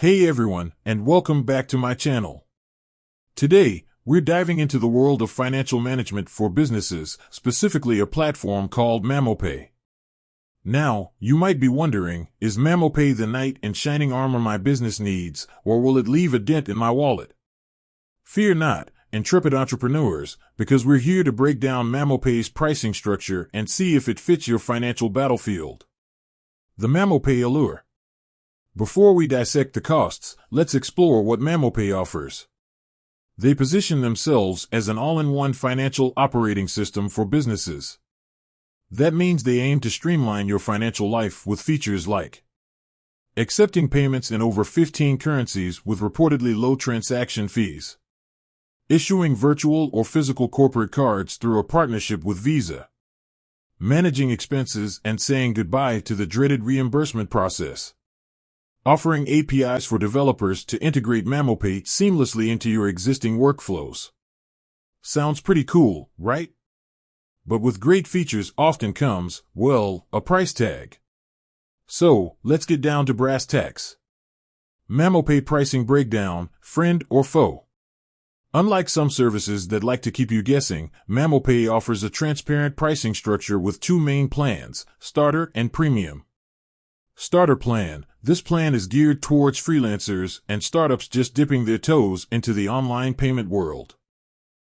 Hey everyone, and welcome back to my channel. Today, we're diving into the world of financial management for businesses, specifically a platform called mamopay. Now, you might be wondering, is mamopay the knight in shining armor my business needs, or will it leave a dent in my wallet? Fear not, intrepid entrepreneurs, because we're here to break down mamopay's pricing structure and see if it fits your financial battlefield. The mamopay allure. Before we dissect the costs, let's explore what mamopay offers. They position themselves as an all-in-one financial operating system for businesses. That means they aim to streamline your financial life with features like accepting payments in over 15 currencies with reportedly low transaction fees, issuing virtual or physical corporate cards through a partnership with Visa, managing expenses and saying goodbye to the dreaded reimbursement process, offering APIs for developers to integrate mamopay seamlessly into your existing workflows. Sounds pretty cool, right? But with great features often comes, well, a price tag. So, let's get down to brass tacks. Mamopay pricing breakdown, friend or foe. Unlike some services that like to keep you guessing, mamopay offers a transparent pricing structure with two main plans, starter and premium. Starter plan. This plan is geared towards freelancers and startups just dipping their toes into the online payment world.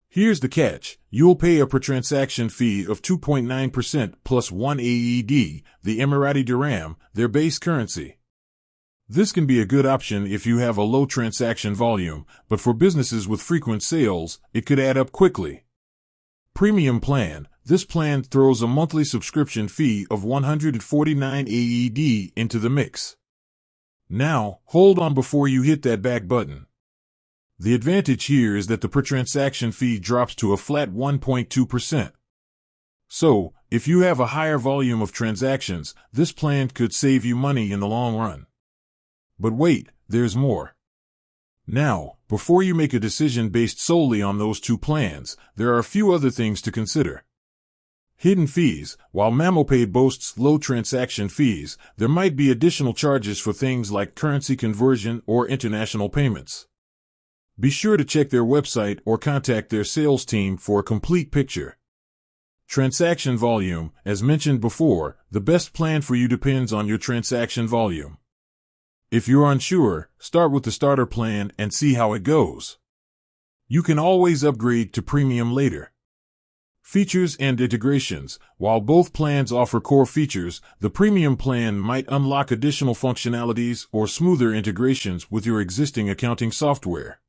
Here's the catch. You'll pay a per transaction fee of 2.9% plus 1 AED, the Emirati dirham, their base currency. This can be a good option if you have a low transaction volume, but for businesses with frequent sales, it could add up quickly. Premium plan. This plan throws a monthly subscription fee of 149 AED into the mix. Now, hold on before you hit that back button. The advantage here is that the per transaction fee drops to a flat 1.2%. So, if you have a higher volume of transactions, this plan could save you money in the long run. But wait, there's more. Now, before you make a decision based solely on those two plans, there are a few other things to consider. Hidden fees. While mamopay boasts low transaction fees, there might be additional charges for things like currency conversion or international payments. Be sure to check their website or contact their sales team for a complete picture. Transaction volume. As mentioned before, the best plan for you depends on your transaction volume. If you're unsure, start with the starter plan and see how it goes. You can always upgrade to premium later. Features and integrations. While both plans offer core features, the premium plan might unlock additional functionalities or smoother integrations with your existing accounting software.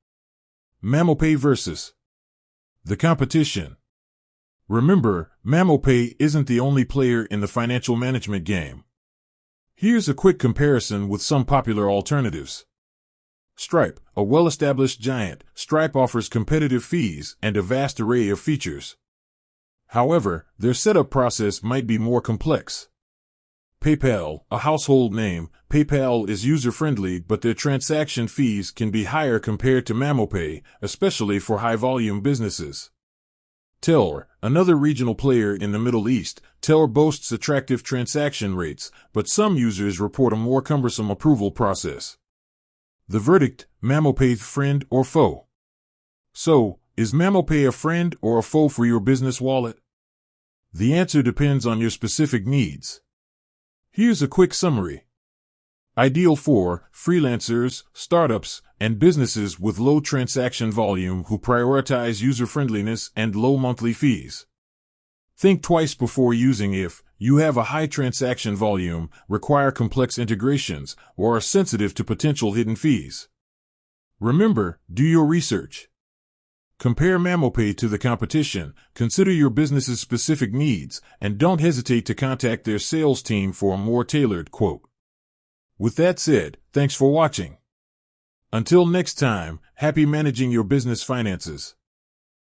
Mamopay versus the competition. Remember, mamopay isn't the only player in the financial management game. Here's a quick comparison with some popular alternatives. Stripe, a well-established giant, Stripe offers competitive fees and a vast array of features. However, their setup process might be more complex. PayPal, a household name, PayPal is user-friendly, but their transaction fees can be higher compared to mamopay, especially for high-volume businesses. Teller, another regional player in the Middle East, Teller boasts attractive transaction rates, but some users report a more cumbersome approval process. The verdict, mamopay friend or foe? So, is mamopay a friend or a foe for your business wallet? The answer depends on your specific needs. Here's a quick summary. Ideal for freelancers, startups, and businesses with low transaction volume who prioritize user-friendliness and low monthly fees. Think twice before using if you have a high transaction volume, require complex integrations, or are sensitive to potential hidden fees. Remember, do your research. Compare mamopay to the competition, consider your business's specific needs, and don't hesitate to contact their sales team for a more tailored quote. With that said, thanks for watching. Until next time, happy managing your business finances.